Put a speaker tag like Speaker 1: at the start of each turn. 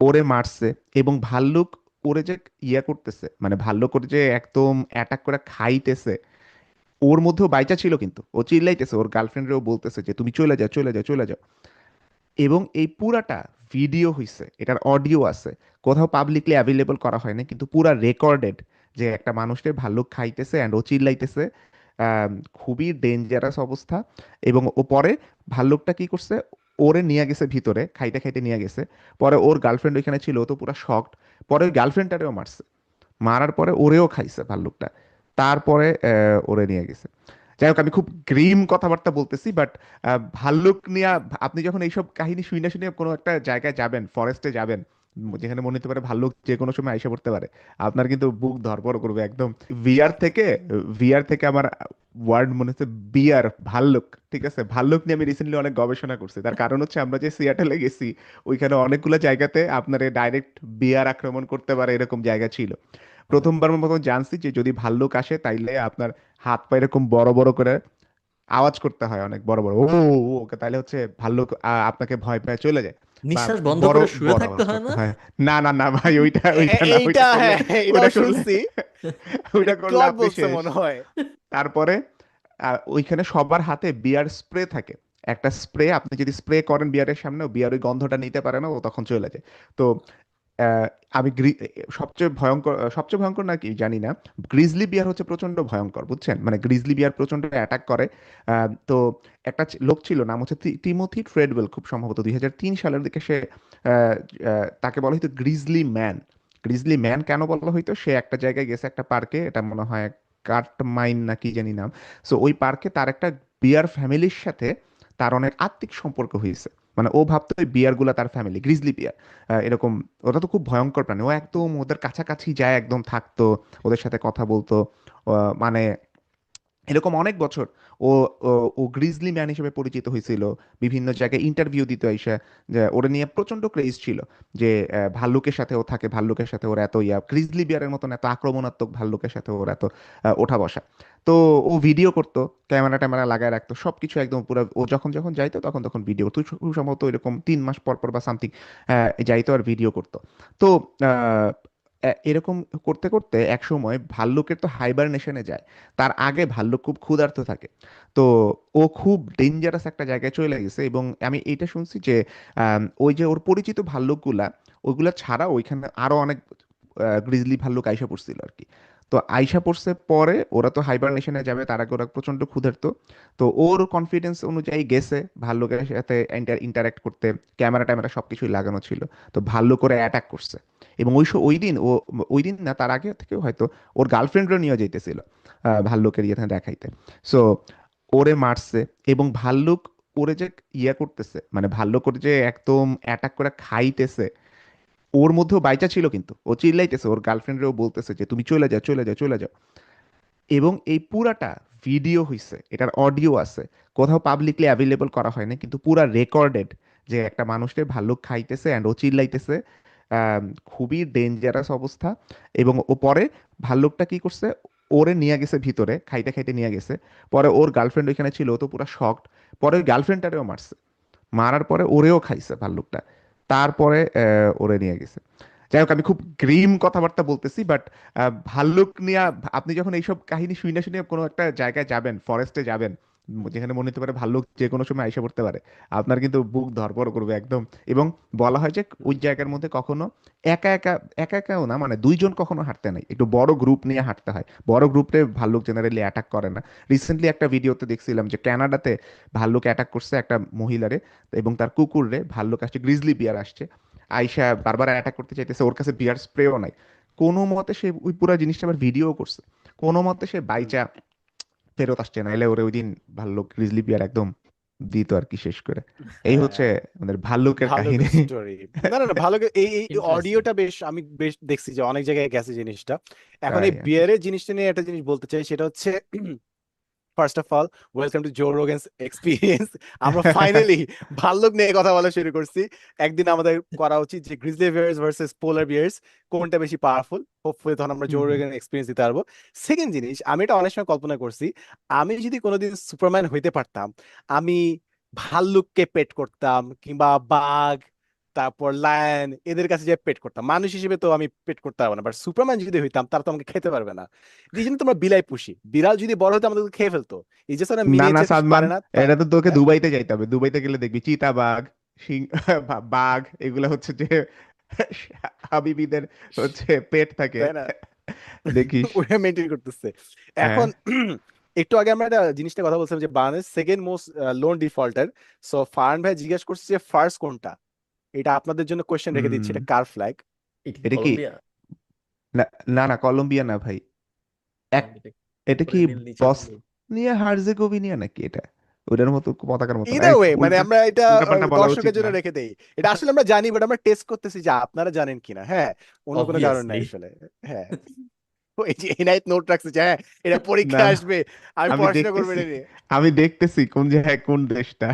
Speaker 1: ওরে মারছে, এবং ভাল্লুক ওরে যে ইয়া করতেছে, মানে ভাল্লুক ওরে যে একদম অ্যাটাক করে খাইতেছে, ওর মধ্যেও বাইচা ছিল কিন্তু ও চিল্লাইতেছে, ওর গার্লফ্রেন্ডরেও বলতেছে যে তুমি চলে যাও, চলে যাও, চলে যাও। এবং এই পুরাটা ভিডিও হইছে, এটার অডিও আছে, কোথাও পাবলিকলি অ্যাভেলেবল করা হয় না, কিন্তু পুরা রেকর্ডেড, যে একটা মানুষকে ভাল্লুক খাইতেছে অ্যান্ড ও চিল্লাইতেছে। আম, খুবই ডেঞ্জারাস অবস্থা। এবং ও পরে ভাল্লুকটা কি করছে, ওরে নিয়ে গেছে ভিতরে, খাইতে খাইতে নিয়ে গেছে। পরে ওর গার্লফ্রেন্ড ওইখানে ছিল, ও তো পুরো শকড। পরে ওই গার্লফ্রেন্ডটারেও মারছে, মারার পরে ওরেও খাইছে ভাল্লুকটা। তারপরে ওরে নিয়ে গেছে। যাই হোক, আমি খুব গ্রিম কথাবার্তা বলতেছি, বাট ভাল্লুক নিয়ে আপনি যখন এইসব কাহিনী শুনে শুনে কোনো একটা জায়গায় যাবেন, ফরেস্টে যাবেন, যেখানে মনে হতে পারে ভাল্লুক যে কোনো সময় আইসা পড়তে পারে, আপনার কিন্তু বুক ধড়ফড় করবে একদম। ভিআর থেকে ভিআর থেকে আমার ওয়ার্ড মনে হচ্ছে বিয়ার, ভাল্লুক। ঠিক আছে, ভাল্লুক নিয়ে আমি রিসেন্টলি অনেক গবেষণা করছি। তার কারণ হচ্ছে আমরা যে সিয়াটেলে গেছি, ওইখানে অনেকগুলো জায়গাতে আপনার ডাইরেক্ট বিয়ার আক্রমণ করতে পারে এরকম জায়গা ছিল। প্রথমবার মতো জানছি যে যদি ভাল্লুক আসে তাইলে আপনার হাত পা এরকম বড় বড় করে আওয়াজ করতে হয়, অনেক বড় বড় ও ও, ওকে, তাহলে হচ্ছে ভাল্লুক আপনাকে ভয় পেয়ে চলে যায়। বা
Speaker 2: নিঃশ্বাস বন্ধ
Speaker 1: বড়
Speaker 2: করে শুয়ে
Speaker 1: বড়
Speaker 2: থাকতে
Speaker 1: আওয়াজ
Speaker 2: হয়
Speaker 1: করতে
Speaker 2: না?
Speaker 1: হয়। না না না ভাই, ওইটা ওইটা না,
Speaker 3: এইটা, হ্যাঁ, এটাও
Speaker 1: ওইটা করলে
Speaker 3: শুনছি। এটা
Speaker 1: ওইটা করলে
Speaker 3: ক্লড
Speaker 1: আপনি
Speaker 3: বলছে
Speaker 1: শেষ।
Speaker 3: মনে হয়।
Speaker 1: তারপরে ওইখানে সবার হাতে বিয়ার স্প্রে থাকে, একটা স্প্রে, আপনি যদি স্প্রে করেন বিয়ারের সামনে, বিয়ার ওই গন্ধটা নিতে পারে না, ও তখন চলে যায়। তো আহ, আমি সবচেয়ে ভয়ঙ্কর না কি জানি না, গ্রিজলি বিয়ার হচ্ছে প্রচন্ড ভয়ঙ্কর, বুঝছেন? মানে গ্রিজলি বিয়ার প্রচন্ড অ্যাটাক করে। তো একটা লোক ছিল, নাম হচ্ছে টিমোথি ট্রেডওয়েল, খুব সম্ভবত 2003 সালের দিকে সে আহ, তাকে বলা হতো গ্রিজলি ম্যান। গ্রিজলি ম্যান কেন বলা হইতো, সে একটা জায়গায় গেছে, একটা পার্কে, এটা মনে হয় কাট মাইন না কি জানি নাম। সো ওই পার্কে তার একটা বিয়ার ফ্যামিলির সাথে তার অনেক আত্মিক সম্পর্ক হয়েছে। মানে ও ভাবতো ওই বিয়ার গুলা তার ফ্যামিলি, গ্রিজলি বিয়ার এরকম। ওটা তো খুব ভয়ঙ্কর প্রাণী, ও একদম ওদের কাছাকাছি যায়, একদম থাকতো, ওদের সাথে কথা বলতো। মানে এরকম অনেক বছর ও ও ও গ্রিজলি ম্যান হিসেবে পরিচিত হয়েছিল। বিভিন্ন জায়গায় ইন্টারভিউ দিত এসে, যে ওরা নিয়ে প্রচন্ড ক্রেজ ছিল, যে ভাল্লুকের সাথে ও থাকে, ভাল্লুকের সাথে ওর এত ইয়া, গ্রিজলি বিয়ারের মতন এত আক্রমণাত্মক ভাল্লুকের সাথে ওর এত ওঠা বসা। তো ও ভিডিও করতো, ক্যামেরা ট্যামেরা লাগায় রাখতো, সবকিছু একদম পুরো, ও যখন যখন যাইতো তখন তখন ভিডিও করতো। খুব সম্ভবত এরকম 3 মাস পর পর বা সামথিং যাইতো আর ভিডিও করতো। তো এরকম করতে করতে এক সময় ভাল্লুকের তো হাইবারনেশনে যায়, তার আগে ভাল্লুক খুব ক্ষুধার্ত থাকে। তো ও খুব ডেঞ্জারাস একটা জায়গায় চলে গেছে, এবং আমি এইটা শুনছি যে ওই যে ওর পরিচিত ভাল্লুকগুলা, ওইগুলা ছাড়া ওইখানে আরো অনেক গ্রিজলি ভাল্লুক আইসা পড়ছিল আর কি। তো আইসা পড়ছে পরে, ওরা তো হাইবারনেশনে যাবে, তার আগে ওরা প্রচন্ড ক্ষুধার্ত। তো ওর কনফিডেন্স অনুযায়ী গেছে ভাল্লুকের সাথে ইন্টারাক্ট করতে, ক্যামেরা ট্যামেরা সবকিছুই লাগানো ছিল। তো ভাল্লুক করে অ্যাটাক করছে। এবং ওই দিন ও, ওই দিন না তার আগে থেকেও হয়তো ওর গার্লফ্রেন্ডও নিয়ে যেতেছিল ভাল্লুকের ইয়ে দেখাইতে। সো ওরে মারছে, এবং ভাল্লুক ওরে যে ইয়া করতেছে, মানে ভাল্লুক ওরে যে একদম অ্যাটাক করে খাইতেছে, ওর মধ্যেও বাইচা ছিল কিন্তু ও চিল্লাইতেছে, ওর গার্লফ্রেন্ডরেও বলতেছে যে তুমি চলে যাও, চলে যাও, চলে যাও। এবং এই পুরাটা ভিডিও হইছে, এটার অডিও আছে, কোথাও পাবলিকলি অ্যাভেলেবল করা হয় না, কিন্তু পুরা রেকর্ডেড, যে একটা মানুষকে ভাল্লুক খাইতেছে অ্যান্ড ও চিল্লাইতেছে। আম, খুবই ডেঞ্জারাস অবস্থা। এবং ও পরে ভাল্লুকটা কি করছে, ওরে নিয়ে গেছে ভিতরে, খাইতে খাইতে নিয়ে গেছে। পরে ওর গার্লফ্রেন্ড ওইখানে ছিল, ও তো পুরো শকড। পরে ওই গার্লফ্রেন্ডটারেও মারছে, মারার পরে ওরেও খাইছে ভাল্লুকটা। তারপরে ওরে নিয়ে গেছে। যাই হোক, আমি খুব গ্রিম কথাবার্তা বলতেছি, বাট ভাল্লুক নিয়ে আপনি যখন এইসব কাহিনী শুনে শুনে কোনো একটা জায়গায় যাবেন, ফরেস্টে যাবেন, যেখানে মনে হতে পারে ভাল্লুক যে কোনো সময় আইসা পড়তে পারে, আপনার কিন্তু বুক ধড়ফড় করবে একদম। এবং বলা হয় যে ওই জায়গার মধ্যে কখনো একা একা, একা একাও না, মানে দুইজন কখনো হাঁটতে নাই, একটু বড় গ্রুপ নিয়ে হাঁটতে হয়। বড় গ্রুপে ভাল্লুক জেনারেলি অ্যাটাক করে না। রিসেন্টলি একটা ভিডিওতে দেখছিলাম যে কানাডাতে ভাল্লুক অ্যাটাক করছে একটা মহিলারে, এবং তার কুকুররে ভাল্লুক আসছে, গ্রিজলি বিয়ার আসছে, আইসা বারবার অ্যাটাক করতে চাইতেছে, ওর কাছে বিয়ার স্প্রেও নাই। কোনো মতে সে ওই পুরো জিনিসটা আবার ভিডিও করছে, কোনো মতে সে
Speaker 3: হুম।
Speaker 1: বাইচা ফেরত আসছে, নাইলে ওরে ওই দিন ভাল্লুক গ্রিজলি বিয়ার একদম দিত আর কি, শেষ করে। এই হচ্ছে
Speaker 3: হ্যাঁ,
Speaker 1: আমাদের ভাল্লুকের কাহিনী।
Speaker 3: ভাল্লুকের স্টোরি। না না না, ভাল্লুকের এই
Speaker 2: ইন্টারেস্টিং।
Speaker 3: অডিওটা বেশ, আমি বেশ দেখছি যে অনেক জায়গায় গেছে জিনিসটা। এখন
Speaker 1: তাই
Speaker 3: এই
Speaker 1: আর কি।
Speaker 3: বিয়ারের জিনিসটা নিয়ে একটা জিনিস বলতে চাই, সেটা হচ্ছে first of all, welcome to Joe Rogan's experience. আমরা ফাইনালি ভাল্লুক নিয়ে কথা বলা শুরু করছি। একদিন আমাদের করা উচিত যে গ্রিজলি বিয়ার্স ভার্সেস পোলার বিয়ার্স, কোনটা বেশি পাওয়ারফুল। হোপফুলি তখন আমরা জো
Speaker 1: হুম হুম।
Speaker 3: রোগান এক্সপিরিয়েন্স দিতে পারবো। সেকেন্ড জিনিস, আমি এটা অনেক সময় কল্পনা করছি, আমি যদি কোনোদিন সুপারম্যান হইতে পারতাম, আমি ভাল্লুককে পেট করতাম, কিংবা বাঘ, তারপর লায়ন, এদের কাছে যে পেট করতাম। মানুষ হিসেবে তো আমি পেট করতে পারবো না, বাট সুপারম্যান যদি হইতাম তারা তো আমাকে খেতে পারবে না। এই জন্য তোমরা বিলাই পুষি, বিড়াল যদি বড় হতো আমাদেরকে খেয়ে ফেলতো। এই যে ওরা
Speaker 1: না না
Speaker 3: মিনিয়েচার
Speaker 1: সাদমান,
Speaker 3: পারে না তাই।
Speaker 1: এটা তো তোকে
Speaker 3: হ্যাঁ
Speaker 1: দুবাইতে যাইতে হবে। দুবাইতে গেলে দেখবি চিতা বাঘ, সিং বাঘ, এগুলা হচ্ছে যে হাবিবিদের হচ্ছে পেট থাকে,
Speaker 3: তাই না,
Speaker 1: দেখিস।
Speaker 3: ওরা মেনটেন করতেছে।
Speaker 1: হ্যাঁ।
Speaker 3: এখন একটু আগে আমরা একটা জিনিসটা কথা বলছিলাম যে Bangladesh second most loan defaulter. So Farhan ভাই জিজ্ঞেস করছে যে ফার্স্ট কোনটা। এটা আপনাদের জন্য কোশ্চেন রেখে দিচ্ছি,
Speaker 1: হুম।
Speaker 3: এটা কার ফ্ল্যাগ?
Speaker 2: এটা কি
Speaker 1: এটা কি,
Speaker 2: কলম্বিয়া?
Speaker 1: না না না, কলম্বিয়া না ভাই। এক,
Speaker 2: এটা
Speaker 1: এটা কি
Speaker 2: উপরে নীল নিচে ব্লু।
Speaker 1: বসনিয়া হার্জেগোভিনিয়া নাকি এটা? ওটার মতো পতাকার মতো না,
Speaker 3: ইদার ওয়ে মানে
Speaker 1: উল্টা
Speaker 3: আমরা এটা
Speaker 1: উল্টা পাল্টা বলা উচিত
Speaker 3: দর্শকের
Speaker 1: না।
Speaker 3: জন্য রেখে দেই। এটা আসলে আমরা জানি, বাট আমরা টেস্ট করতেছি যে আপনারা জানেন কিনা। হ্যাঁ, অন্য কোনো কারণ নাই
Speaker 2: অবভিয়াসলি।
Speaker 3: আসলে। হ্যাঁ, ওই যে এনায়েত নোট রাখছে যে হ্যাঁ এটা
Speaker 1: না
Speaker 3: পরীক্ষায়
Speaker 1: না,
Speaker 3: আসবে, আমি
Speaker 1: আমি
Speaker 3: পড়াশোনা করবো
Speaker 1: দেখতেছি,
Speaker 3: এটা নিয়ে।
Speaker 1: আমি দেখতেছি কোন জায়গায় কোন দেশটা।